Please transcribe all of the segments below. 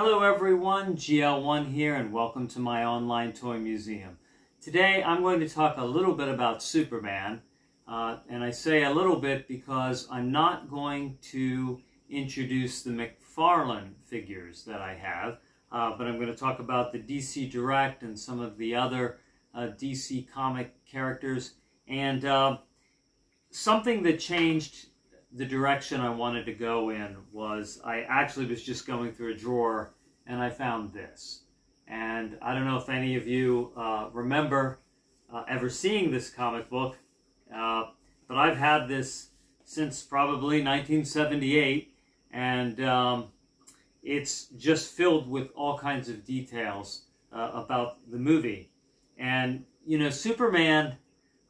Hello everyone, GL1 here and welcome to my online toy museum. Today I'm going to talk a little bit about Superman, and I say a little bit because I'm not going to introduce the McFarlane figures that I have, but I'm going to talk about the DC Direct and some of the other DC comic characters, and something that changed the direction I wanted to go in was I actually was just going through a drawer and I found this. And I don't know if any of you remember ever seeing this comic book, but I've had this since probably 1978, and it's just filled with all kinds of details about the movie. And, you know, Superman,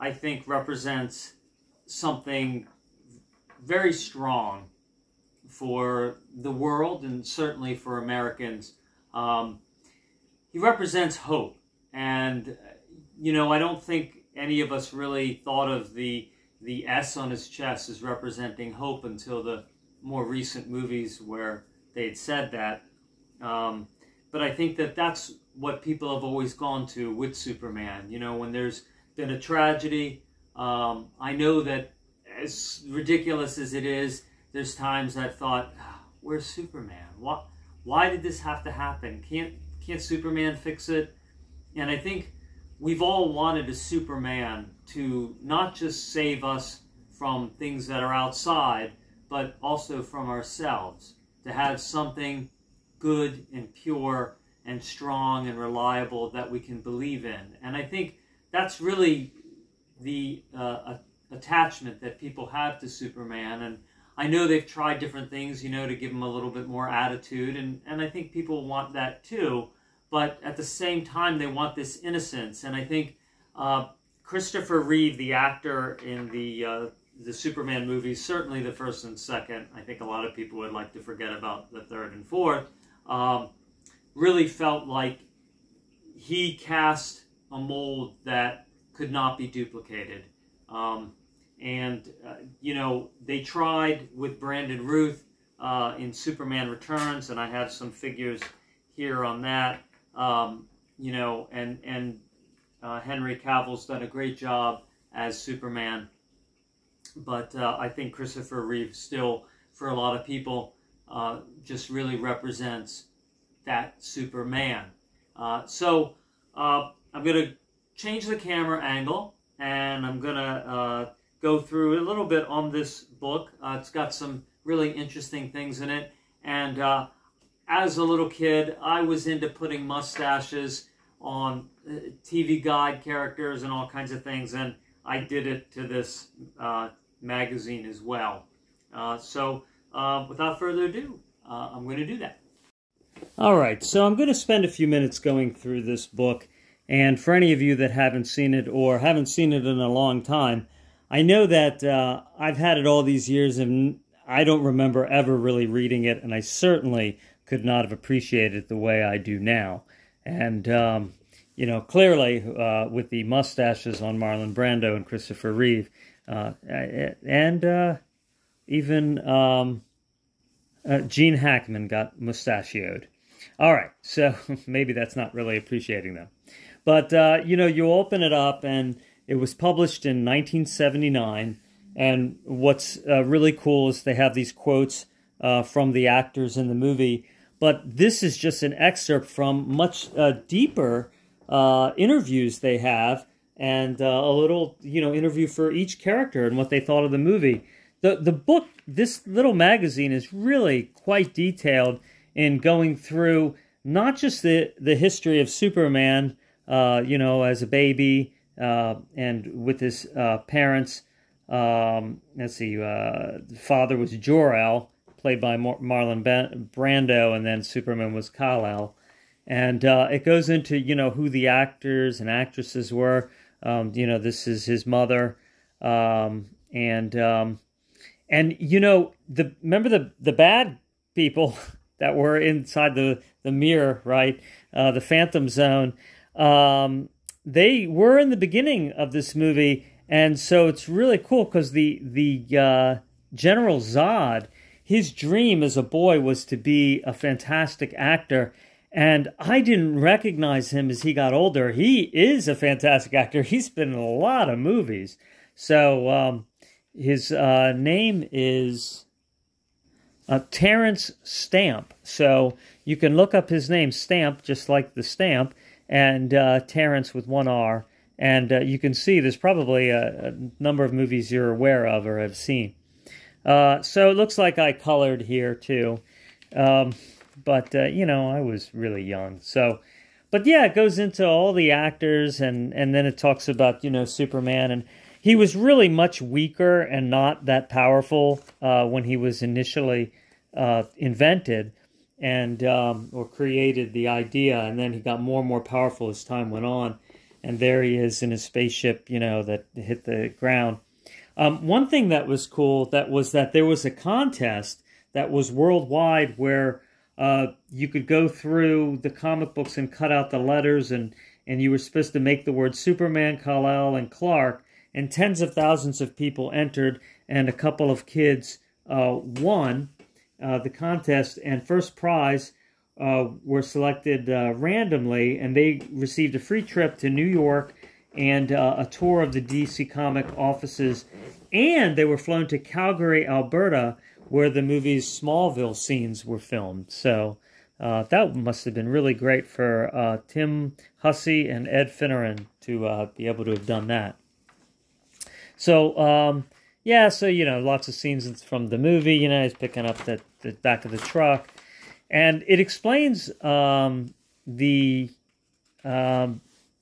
I think, represents something very strong for the world and certainly for Americans. He represents hope, and you know, I don't think any of us really thought of the S on his chest as representing hope until the more recent movies where they had said that. But I think that that's what people have always gone to with Superman. You know, when there's been a tragedy, I know that as ridiculous as it is, there's times I've thought, where's Superman? Why did this have to happen? Can't Superman fix it? And I think we've all wanted a Superman to not just save us from things that are outside, but also from ourselves. To have something good and pure and strong and reliable that we can believe in. And I think that's really the attachment that people have to Superman. And I know they've tried different things, you know, to give him a little bit more attitude, and I think people want that too, but at the same time they want this innocence. And I think Christopher Reeve, the actor in the Superman movies, certainly the first and second, I think a lot of people would like to forget about the third and fourth, really felt like he cast a mold that could not be duplicated. You know, they tried with Brandon Routh in Superman Returns, and I have some figures here on that. You know, and Henry Cavill's done a great job as Superman. But I think Christopher Reeve still, for a lot of people, just really represents that Superman. So I'm going to change the camera angle, and I'm going to go through a little bit on this book. It's got some really interesting things in it. And as a little kid, I was into putting mustaches on TV guide characters and all kinds of things. And I did it to this magazine as well. So without further ado, I'm going to do that. All right, so I'm going to spend a few minutes going through this book. And for any of you that haven't seen it or haven't seen it in a long time, I know that I've had it all these years and I don't remember ever really reading it, and I certainly could not have appreciated it the way I do now. And, you know, clearly with the mustaches on Marlon Brando and Christopher Reeve, and even Gene Hackman got mustachioed. All right, so maybe that's not really appreciating them. But, you know, you open it up and it was published in 1979, and what's really cool is they have these quotes from the actors in the movie, but this is just an excerpt from much deeper interviews they have, and a little, you know, interview for each character and what they thought of the movie. The book, this little magazine, is really quite detailed in going through not just the history of Superman, you know, as a baby, and with his parents. Let's see, the father was Jor-El, played by Marlon Brando, and then Superman was Kal-El. And it goes into, you know, who the actors and actresses were. You know, this is his mother. And you know, remember the bad people that were inside the mirror, right? The Phantom Zone. They were in the beginning of this movie, and so it's really cool because the General Zod, his dream as a boy was to be a fantastic actor. And I didn't recognize him as he got older. He is a fantastic actor. He's been in a lot of movies. So his name is Terrence Stamp. So you can look up his name, Stamp, just like the stamp, and Terrence with one R. And you can see there's probably a number of movies you're aware of or have seen. So it looks like I colored here too. But, you know, I was really young. So, but yeah, it goes into all the actors, and then it talks about, you know, Superman. And he was really much weaker and not that powerful when he was initially invented and or created the idea. And then he got more and more powerful as time went on. And there he is in his spaceship, you know, that hit the ground. One thing that was cool was that there was a contest that was worldwide where you could go through the comic books and cut out the letters, and you were supposed to make the words Superman, Kal-El, and Clark, and tens of thousands of people entered, and a couple of kids won the contest, and first prize were selected randomly, and they received a free trip to New York and a tour of the DC comic offices, and they were flown to Calgary, Alberta, where the movie's Smallville scenes were filmed. So that must have been really great for Tim Hussey and Ed Finneran to be able to have done that. So, yeah, so, you know, lots of scenes from the movie. You know, he's picking up the back of the truck. And it explains the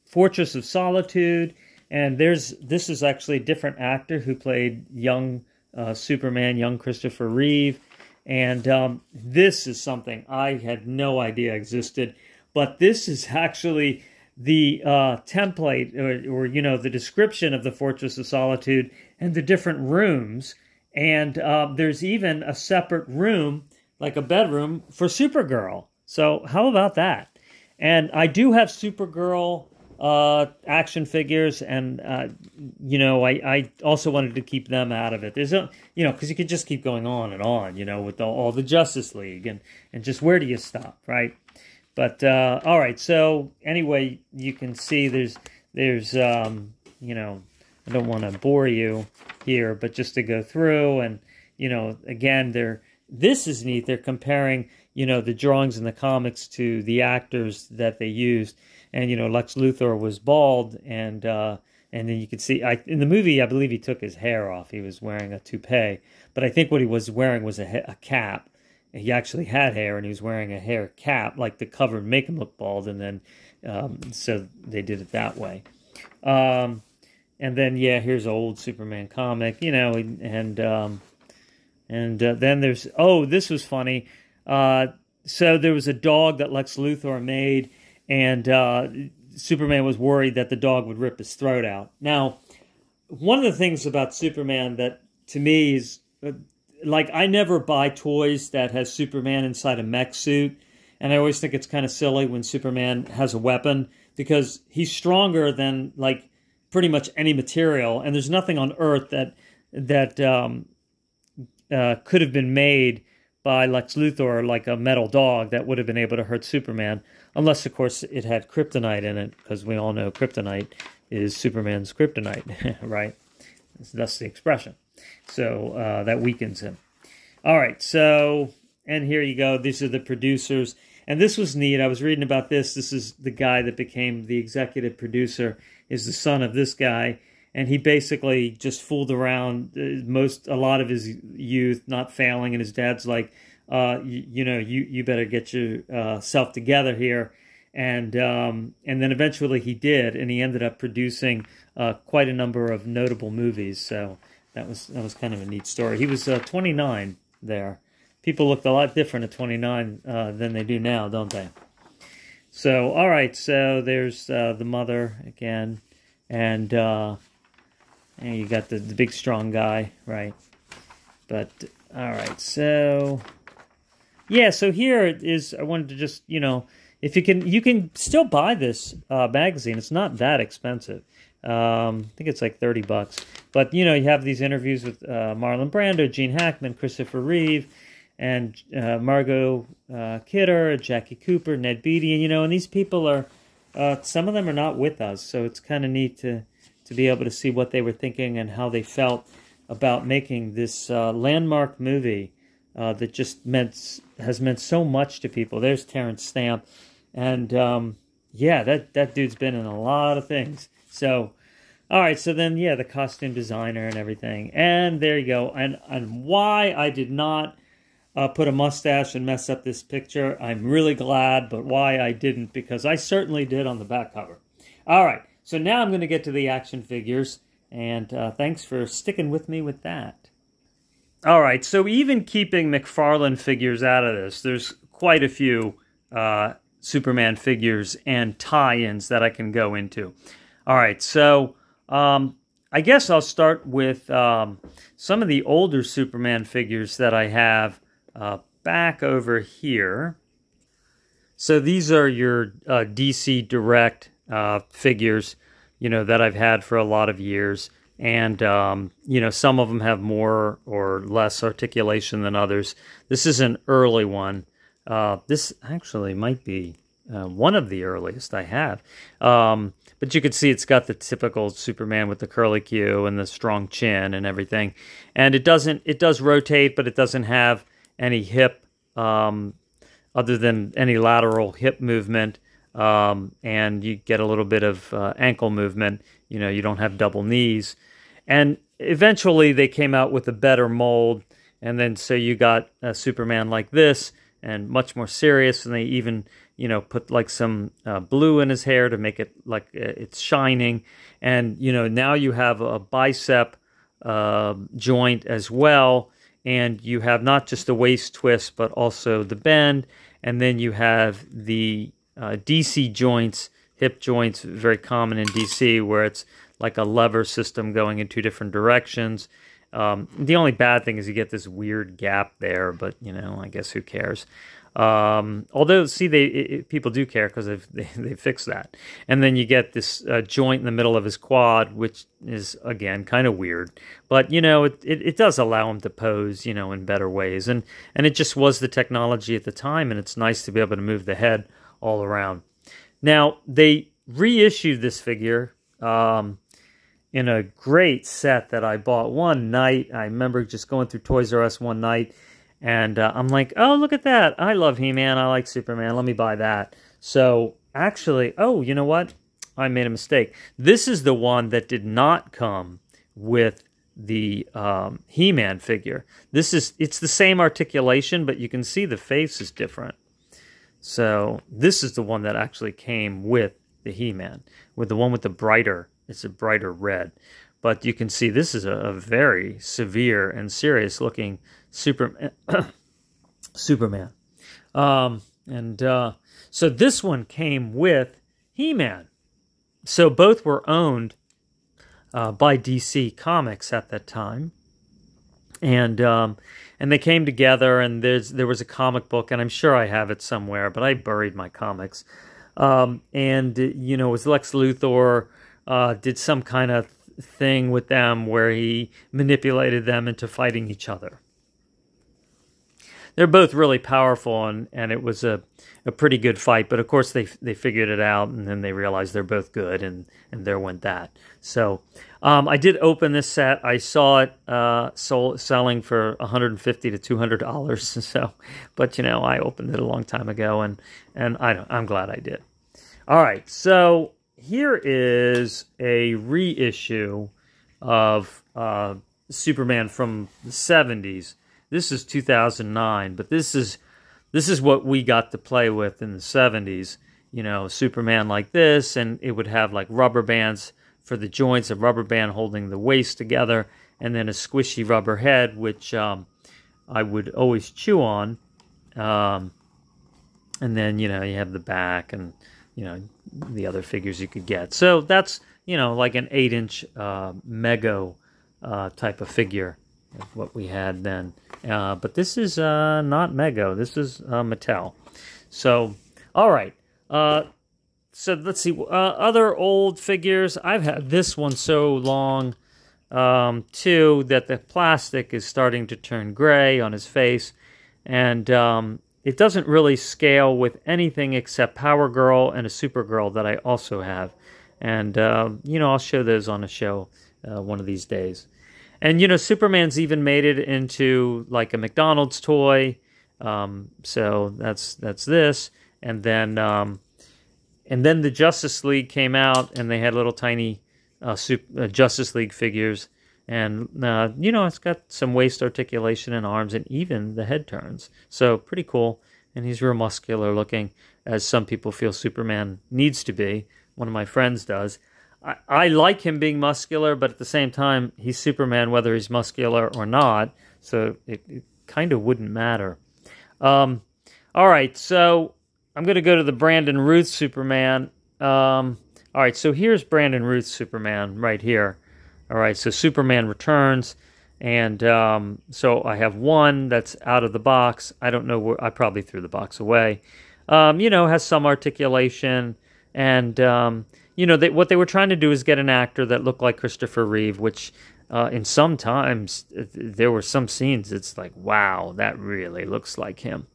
Fortress of Solitude. And this is actually a different actor who played young Superman, young Christopher Reeve. And this is something I had no idea existed. But this is actually the template or, you know, the description of the Fortress of Solitude and the different rooms. And there's even a separate room, like a bedroom, for Supergirl. So how about that? And I do have Supergirl action figures, and you know, I also wanted to keep them out of it. There's a, you know, because you could just keep going on and on, you know, with all the Justice League, and just where do you stop, right? But all right, so anyway, you can see there's you know, I don't want to bore you here, but just to go through, and you know, again, this is neat. They're comparing, you know, the drawings in the comics to the actors that they used. And, you know, Lex Luthor was bald, and then you could see, in the movie, I believe he took his hair off. He was wearing a toupee. But I think what he was wearing was a cap. He actually had hair, and he was wearing a hair cap, like the cover and make him look bald, and then, so they did it that way. And then, yeah, here's an old Superman comic, you know, and then there's, oh, this was funny. So there was a dog that Lex Luthor made, and Superman was worried that the dog would rip his throat out. Now, one of the things about Superman that, to me, is, like, I never buy toys that has Superman inside a mech suit, and I always think it's kind of silly when Superman has a weapon, because he's stronger than, like, pretty much any material, and there's nothing on Earth that could have been made by Lex Luthor, like a metal dog, that would have been able to hurt Superman, unless, of course, it had kryptonite in it, because we all know kryptonite is Superman's kryptonite, right? That's the expression. So that weakens him. All right, so, and here you go. These are the producers. And this was neat. I was reading about this. This is the guy that became the executive producer, is the son of this guy. And he basically just fooled around a lot of his youth, not failing. And his dad's like, you know, you better get yourself together here. And then eventually he did, and he ended up producing quite a number of notable movies. So that was kind of a neat story. He was 29 there. People looked a lot different at 29 than they do now, don't they? So, all right, so there's the mother again, and you got the big strong guy, right? But, all right, so, yeah, so here is, I wanted to just, you know, if you can still buy this magazine. It's not that expensive. I think it's like $30. But, you know, you have these interviews with Marlon Brando, Gene Hackman, Christopher Reeve, and Margot Kidder, Jackie Cooper, Ned Beatty, and and these people are, some of them are not with us, so it's kind of neat to be able to see what they were thinking and how they felt about making this landmark movie that just has meant so much to people. There's Terrence Stamp, and yeah, that dude's been in a lot of things. So, all right, so then yeah, the costume designer and everything, and there you go. And why I did not put a mustache and mess up this picture, I'm really glad, but why I didn't, because I certainly did on the back cover. All right, so now I'm going to get to the action figures, and thanks for sticking with me with that. All right, so even keeping McFarlane figures out of this, there's quite a few Superman figures and tie-ins that I can go into. All right, so I guess I'll start with some of the older Superman figures that I have back over here. So these are your DC Direct figures, that I've had for a lot of years. And, some of them have more or less articulation than others. This is an early one. This actually might be one of the earliest I have. But you can see it's got the typical Superman with the curly Q and the strong chin and everything. And it does rotate, but it doesn't have any hip, other than any lateral hip movement. And you get a little bit of ankle movement. You don't have double knees. And eventually they came out with a better mold. And then so you got a Superman like this and much more serious. And they even, put like some blue in his hair to make it like it's shining. And, now you have a bicep joint as well. And you have not just the waist twist, but also the bend. And then you have the DC joints, hip joints, very common in DC, where it's like a lever system going in two different directions. The only bad thing is you get this weird gap there, but, I guess who cares? Although, see, people do care because they fixed that. And then you get this joint in the middle of his quad, which is, again, kind of weird. But, it does allow him to pose, in better ways. And it just was the technology at the time, and it's nice to be able to move the head all around. Now, they reissued this figure in a great set that I bought one night. I remember just going through Toys R Us one night, and I'm like, oh, look at that. I love He-Man. I like Superman. Let me buy that. So, actually, oh, you know what? I made a mistake. This is the one that did not come with the He-Man figure. It's the same articulation, but you can see the face is different. So this is the one that actually came with the He-Man, with the one with the brighter, it's a brighter red. But you can see this is a very severe and serious looking Superman. So this one came with He-Man. So both were owned by DC Comics at that time. And they came together, and there was a comic book, and I'm sure I have it somewhere, but I buried my comics. It was Lex Luthor did some kind of thing with them where he manipulated them into fighting each other. They're both really powerful, and it was a pretty good fight. But of course, they figured it out, and then they realized they're both good, and there went that. So I did open this set. I saw it selling for $150 to $200. So, but I opened it a long time ago, and I'm glad I did. All right, so here is a reissue of Superman from the 70s. This is 2009, but this is what we got to play with in the 70s. Superman like this, and it would have like rubber bands for the joints, a rubber band holding the waist together, and then a squishy rubber head, which I would always chew on. And then, you have the back and, the other figures you could get. So that's, like an 8-inch Mego type of figure. What we had then. But this is not Mego. This is Mattel. So, all right. So let's see. Other old figures. I've had this one so long, too, that the plastic is starting to turn gray on his face. And it doesn't really scale with anything except Power Girl and a Supergirl that I also have. And, you know, I'll show those on a show one of these days. And, you know, Superman's even made it into like a McDonald's toy. So that's this. And then the Justice League came out, and they had little tiny Justice League figures. And, you know, it's got some waist articulation and arms, and even the head turns. So pretty cool. And he's real muscular looking, as some people feel Superman needs to be. One of my friends does. I like him being muscular, but at the same time, he's Superman whether he's muscular or not. So it kind of wouldn't matter. All right, so I'm going to go to the Brandon Routh Superman. All right, so here's Brandon Routh Superman right here. All right, so Superman Returns, and so I have one that's out of the box. I don't know where, I probably threw the box away. You know, has some articulation, and you know, what they were trying to do is get an actor that looked like Christopher Reeve, which in sometimes there were some scenes it's like, wow, that really looks like him,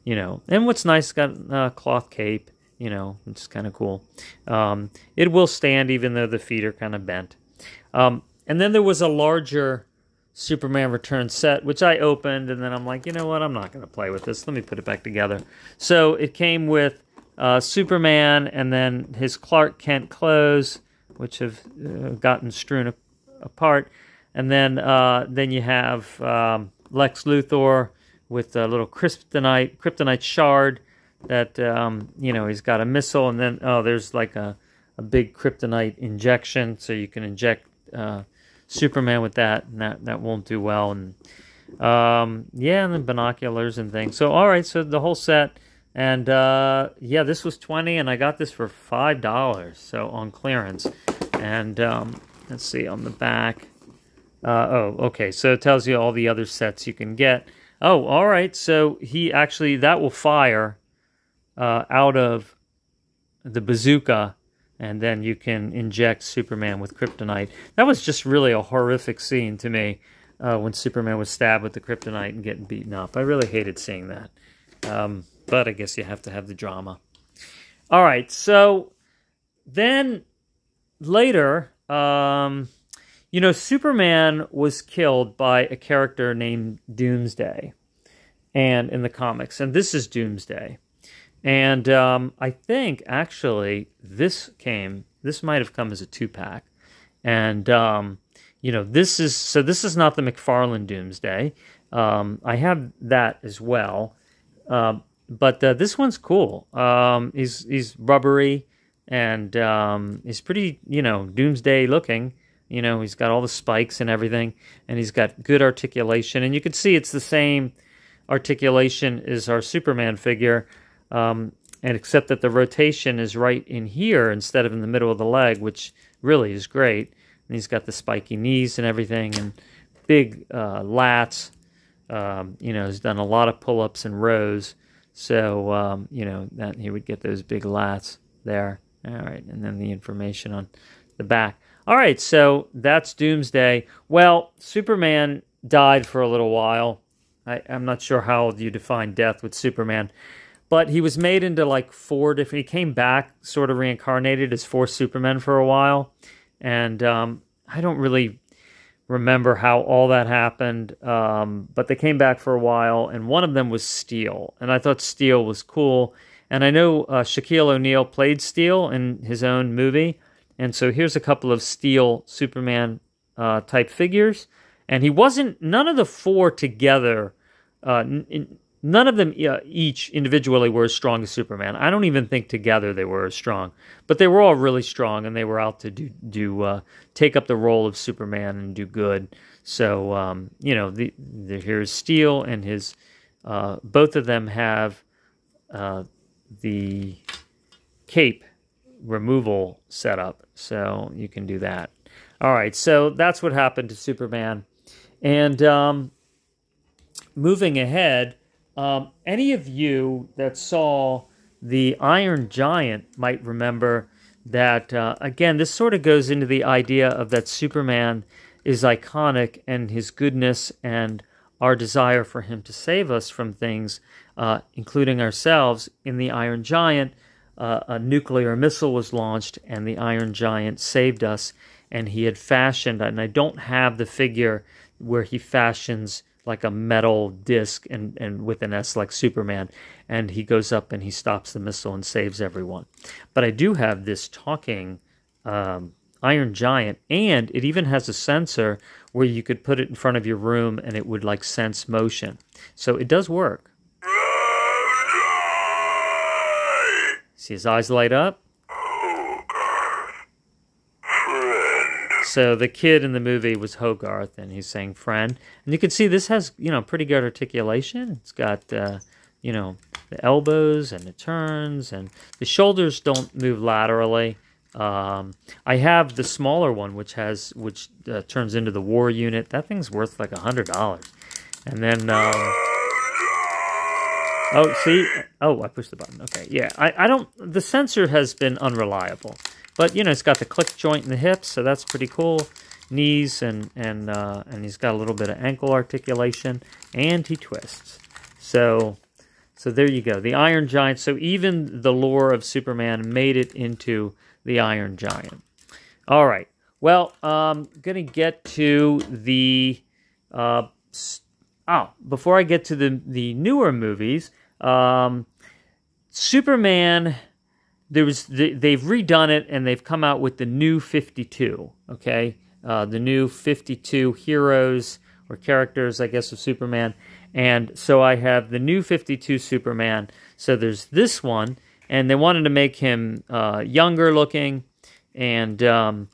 you know. And what's nice, got a cloth cape, you know, which is kind of cool. It will stand even though the feet are kind of bent. And then there was a larger Superman Returns set, which I opened, and then I'm like, you know what, I'm not going to play with this. Let me put it back together. So it came with Superman, and then his Clark Kent clothes, which have gotten strewn apart, and then you have Lex Luthor with a little kryptonite shard that you know, he's got a missile, and then there's like a big kryptonite injection, so you can inject Superman with that, and that won't do well, and yeah, and then binoculars and things. So all right, so the whole set. And, yeah, this was $20, and I got this for $5, so on clearance. And, let's see, on the back. Oh, okay, so it tells you all the other sets you can get. Oh, all right, so that will fire out of the bazooka, and then you can inject Superman with kryptonite. That was just really a horrific scene to me, when Superman was stabbed with the kryptonite and getting beaten up. I really hated seeing that. But I guess you have to have the drama. All right, so then later, you know, Superman was killed by a character named Doomsday, and in the comics, and this is Doomsday. And I think, actually, this might have come as a 2-pack. And, you know, this is not the McFarlane Doomsday. I have that as well. But this one's cool. He's rubbery, and he's pretty, you know, Doomsday looking. You know, he's got all the spikes and everything, and he's got good articulation. And you can see it's the same articulation as our Superman figure, and except that the rotation is right in here instead of in the middle of the leg, which really is great. And he's got the spiky knees and everything, and big lats. You know, he's done a lot of pull-ups and rows. So, you know, that he would get those big lats there. All right, and then the information on the back. All right, so that's Doomsday. Well, Superman died for a little while. I'm not sure how you define death with Superman. But he was made into like 4 different... He came back sort of reincarnated as 4 Supermen for a while. And I don't really remember how all that happened, but they came back for a while, and one of them was Steel, and I thought Steel was cool. And I know Shaquille O'Neal played Steel in his own movie, and so here's a couple of Steel Superman type figures, and he wasn't, none of the 4 together, none of them each individually were as strong as Superman. I don't even think together they were as strong. But they were all really strong, and they were out to take up the role of Superman and do good. So, you know, here's Steel, and his both of them have the cape removal setup. So you can do that. All right, so that's what happened to Superman. And moving ahead... any of you that saw the Iron Giant might remember that, again, this sort of goes into the idea of that Superman is iconic, and his goodness and our desire for him to save us from things, including ourselves. In the Iron Giant, a nuclear missile was launched, and the Iron Giant saved us, and he had fashioned, and I don't have the figure where he fashions like a metal disc and with an S like Superman, and he goes up and he stops the missile and saves everyone. But I do have this talking Iron Giant, and it even has a sensor where you could put it in front of your room and it would like sense motion. So it does work. See his eyes light up? So the kid in the movie was Hogarth, and he's saying friend. And you can see this has, pretty good articulation. It's got, the elbows and the turns, and the shoulders don't move laterally. I have the smaller one, which turns into the war unit. That thing's worth like $100. And then, oh, see? Oh, I pushed the button. Okay, yeah. The sensor has been unreliable. But, it's got the click joint in the hips, so that's pretty cool. Knees, and he's got a little bit of ankle articulation, and he twists. So there you go. The Iron Giant. So even the lore of Superman made it into the Iron Giant. All right. Well, I'm going to get to the... before I get to the newer movies, Superman... they've redone it, and they've come out with the new 52, okay? The new 52 heroes or characters, I guess, of Superman. And so I have the new 52 Superman. So there's this one, and they wanted to make him younger looking, and, it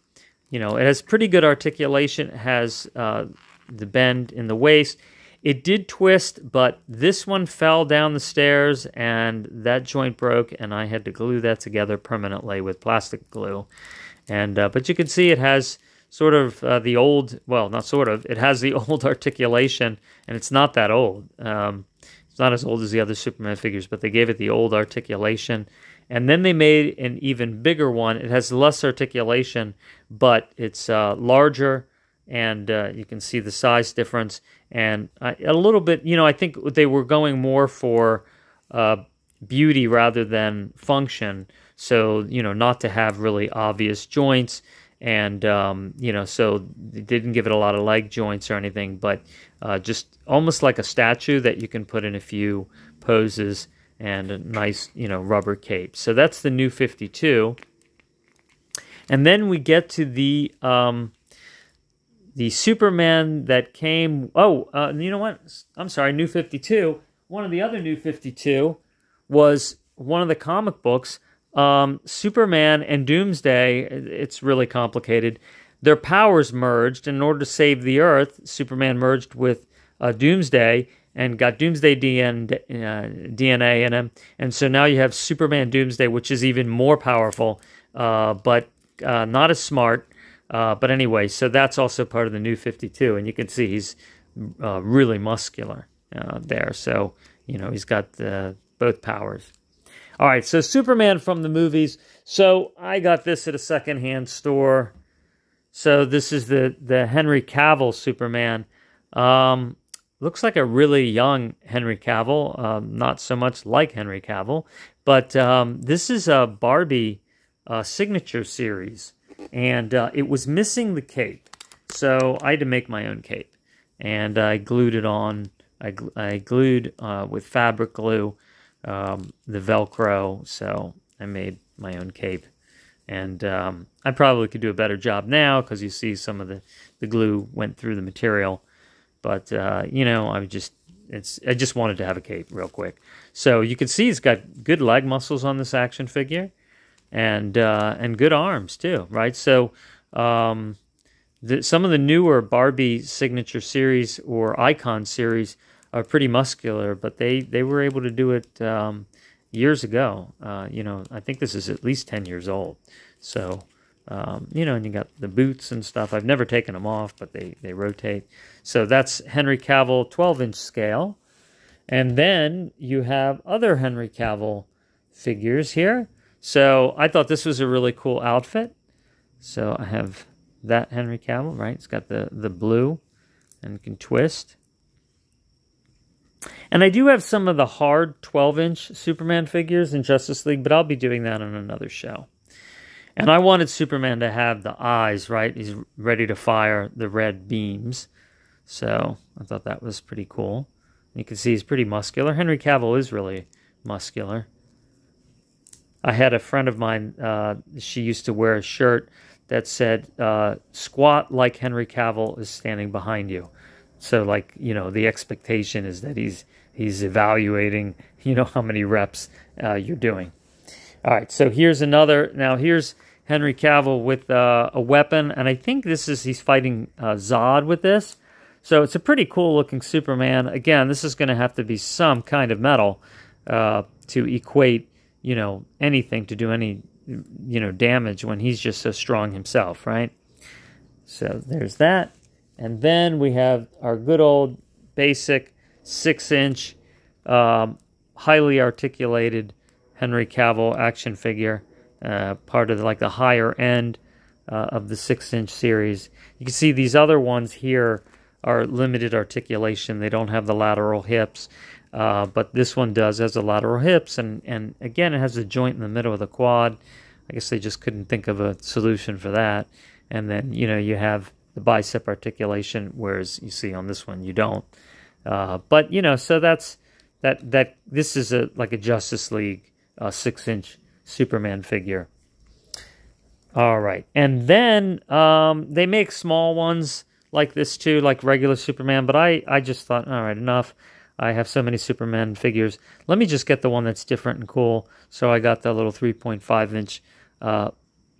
has pretty good articulation. It has the bend in the waist. It did twist, but this one fell down the stairs, and that joint broke, and I had to glue that together permanently with plastic glue. And but you can see it has sort of the old, well, not sort of, it has the old articulation, and it's not that old. It's not as old as the other Superman figures, but they gave it the old articulation. And then they made an even bigger one. It has less articulation, but it's larger, and you can see the size difference. And a little bit, I think they were going more for beauty rather than function. So, not to have really obvious joints. And, so they didn't give it a lot of leg joints or anything, but just almost like a statue that you can put in a few poses, and a nice, rubber cape. So that's the new 52. And then we get to the Superman that came... you know what? I'm sorry, New 52. One of the other New 52 was one of the comic books, Superman and Doomsday. It's really complicated. Their powers merged. In order to save the Earth, Superman merged with Doomsday and got Doomsday DNA in him. And so now you have Superman Doomsday, which is even more powerful, but not as smart. But anyway, so that's also part of the new 52, and you can see he's really muscular there. So, he's got both powers. All right, so Superman from the movies. So I got this at a secondhand store. So this is the Henry Cavill Superman. Looks like a really young Henry Cavill, not so much like Henry Cavill. But this is a Barbie signature series. And it was missing the cape, so I had to make my own cape. And I glued it on. I glued with fabric glue the Velcro, so I made my own cape. And I probably could do a better job now, because you see some of the glue went through the material. But I just wanted to have a cape real quick. So you can see he's got good leg muscles on this action figure. And good arms too, right? So some of the newer Barbie signature series or icon series are pretty muscular, but they were able to do it years ago. I think this is at least 10 years old. So and you got the boots and stuff. I've never taken them off, but they rotate. So that's Henry Cavill 12-inch scale, and then you have other Henry Cavill figures here. So I thought this was a really cool outfit. So I have that Henry Cavill, right? It's got the blue and can twist. And I do have some of the hard 12-inch Superman figures in Justice League, but I'll be doing that on another show. And I wanted Superman to have the eyes, right? He's ready to fire the red beams. So I thought that was pretty cool. You can see he's pretty muscular. Henry Cavill is really muscular. I had a friend of mine, she used to wear a shirt that said, squat like Henry Cavill is standing behind you. So, like, you know, the expectation is that he's evaluating, you know, how many reps you're doing. All right, so here's another. Now, here's Henry Cavill with a weapon, and I think he's fighting Zod with this. So it's a pretty cool-looking Superman. Again, this is going to have to be some kind of metal to equate, you know, anything to do any, you know, damage when he's just so strong himself, right? So there's that. And then we have our good old basic 6-inch, highly articulated Henry Cavill action figure, part of the higher end of the 6-inch series. You can see these other ones here are limited articulation. They don't have the lateral hips, but this one has the lateral hips, and again, it has a joint in the middle of the quad. I guess they just couldn't think of a solution for that. And then, you know, you have the bicep articulation, whereas you see on this one you don't. But, you know, so that's this is like a Justice League 6-inch Superman figure. All right. And then they make small ones like this too, like regular Superman, but I just thought, all right, enough. I have so many Superman figures. Let me just get the one that's different and cool. So I got the little 3.5-inch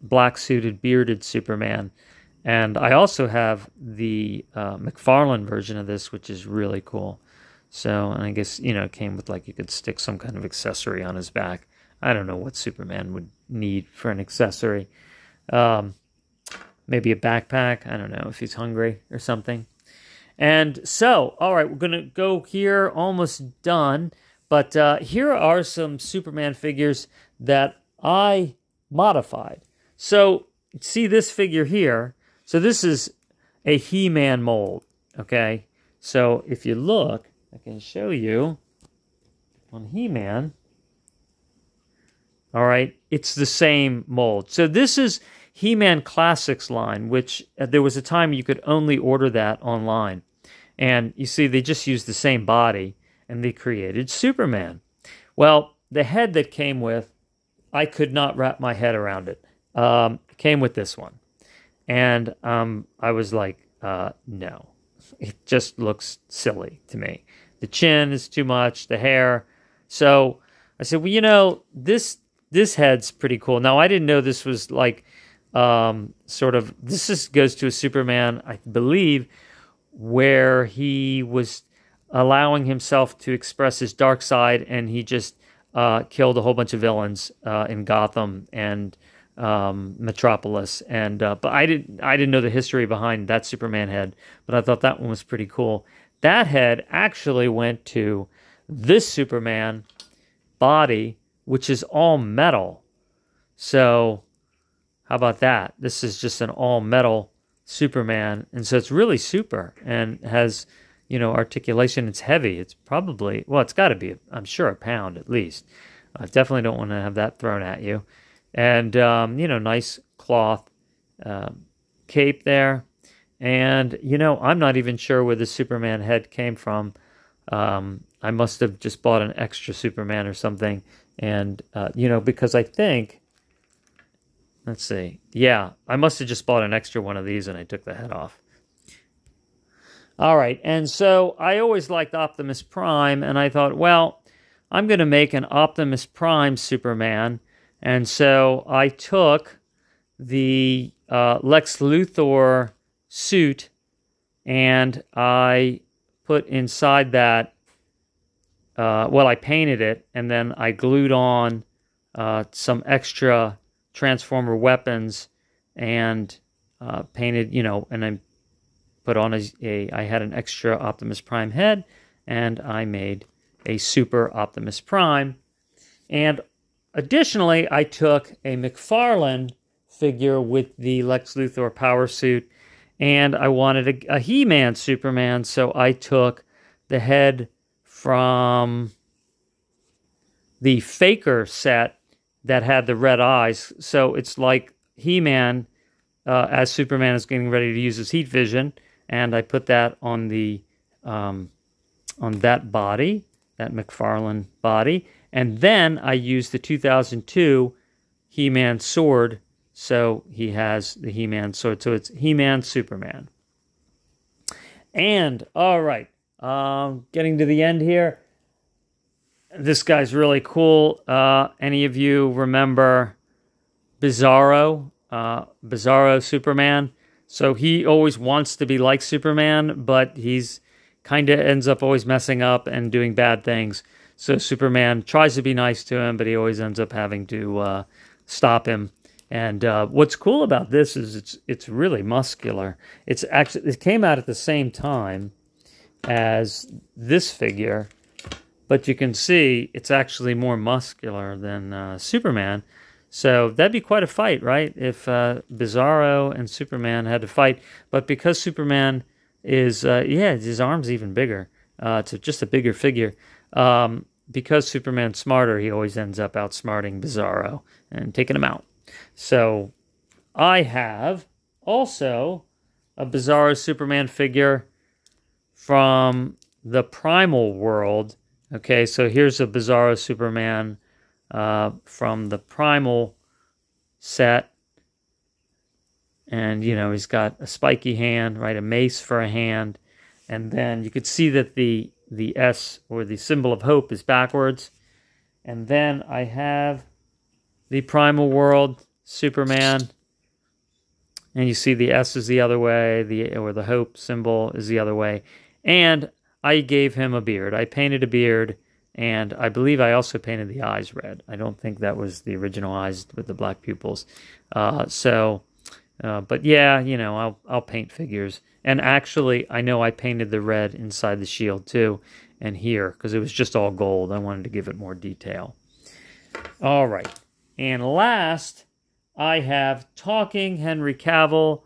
black-suited, bearded Superman. And I also have the McFarlane version of this, which is really cool. So, and I guess, you know, it came with, like, you could stick some kind of accessory on his back. I don't know what Superman would need for an accessory. Maybe a backpack. I don't know, if he's hungry or something. And so, all right, we're going to go here, almost done. But here are some Superman figures that I modified. So, see this figure here. So this is a He-Man mold, okay? So if you look, I can show you on He-Man. All right, it's the same mold. So this is He-Man Classics line, which there was a time you could only order that online. And you see, they just used the same body, and they created Superman. Well, the head that came with, I could not wrap my head around it. Came with this one. And I was like, no. It just looks silly to me. The chin is too much, the hair. So I said, well, you know, this head's pretty cool. Now, I didn't know this was like this goes to a Superman, I believe, where he was allowing himself to express his dark side, and he just killed a whole bunch of villains in Gotham and Metropolis, and but I didn't know the history behind that Superman head, but I thought that one was pretty cool. That head actually went to this Superman body, which is all metal. So how about that? This is just an all metal Superman, and so it's really super and has, you know, articulation. It's heavy. It's probably, well, it's got to be, I'm sure, a pound at least. I definitely don't want to have that thrown at you. And, you know, nice cloth cape there. And, you know, I'm not even sure where the Superman head came from. I must have just bought an extra Superman or something. And, you know, because I think, let's see. Yeah, I must have just bought an extra one of these and I took the head off. All right. And so I always liked Optimus Prime. And I thought, well, I'm going to make an Optimus Prime Superman. And so I took the Lex Luthor suit and I put inside that, well, I painted it, and then I glued on some extra Transformer weapons and painted, you know, and I put on I had an extra Optimus Prime head, and I made a Super Optimus Prime. And additionally, I took a McFarlane figure with the Lex Luthor power suit, and I wanted a He-Man Superman, so I took the head from the Faker set that had the red eyes. So it's like He-Man as Superman is getting ready to use his heat vision, and I put that on the on that body, that McFarlane body, and then I used the 2002 He-Man sword, so he has the He-Man sword. So it's He-Man Superman. And all right, getting to the end here. This guy's really cool. Any of you remember Bizarro? Bizarro Superman. So he always wants to be like Superman, but he's kind of ends up always messing up and doing bad things. So Superman tries to be nice to him, but he always ends up having to stop him. And what's cool about this is it's really muscular. It came out at the same time as this figure, but you can see it's actually more muscular than Superman. So that'd be quite a fight, right? If Bizarro and Superman had to fight. But because Superman is, his arm's even bigger. It's just a bigger figure. Because Superman's smarter, he always ends up outsmarting Bizarro and taking him out. So I have also a Bizarro Superman figure from the Primal world. Okay, so here's a Bizarro Superman from the Primal set. And, you know, he's got a spiky hand, right? A mace for a hand. And then you could see that the S, or the symbol of hope, is backwards. And then I have the Primal World Superman. And you see the S is the other way, the hope symbol is the other way. And I gave him a beard. I painted a beard, and I believe I also painted the eyes red. I don't think that was the original eyes with the black pupils. But yeah, you know, I'll paint figures. And actually, I know I painted the red inside the shield too, and here, because it was just all gold. I wanted to give it more detail. All right. And last, I have Talking Henry Cavill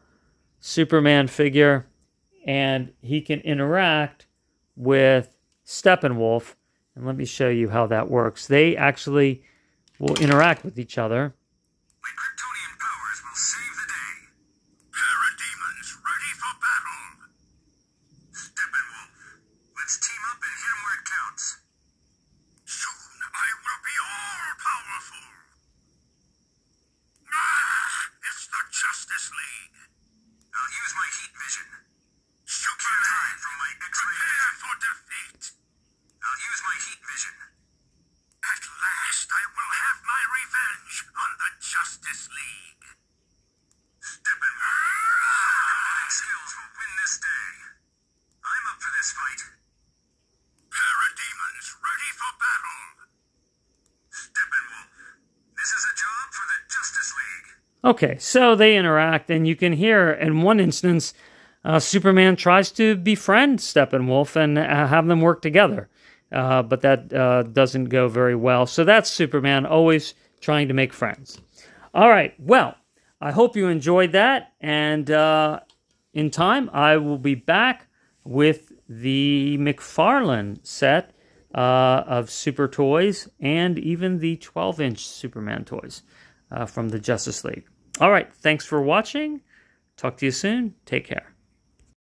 Superman figure, and he can interact with Steppenwolf. And let me show you how that works. They actually will interact with each other. My Kryptonian powers will save the day. Parademons ready for battle. Steppenwolf, let's team up and hit him where it counts. Soon I will be all-powerful. It's the Justice League. I'll use my heat vision. You can't hide from my X-ray vision. Prepare for defeat. I'll use my heat vision. At last, I will have my revenge on the Justice League. Steppenwolf skills will win this day. I'm up for this fight. Parademons ready for battle. Steppenwolf, this is a job for the Justice League. Okay, so they interact, and you can hear in one instance, Superman tries to befriend Steppenwolf and have them work together. But that doesn't go very well. So that's Superman, always trying to make friends. All right, well, I hope you enjoyed that. And in time, I will be back with the McFarlane set of Super Toys and even the 12-inch Superman toys from the Justice League. All right, thanks for watching. Talk to you soon. Take care.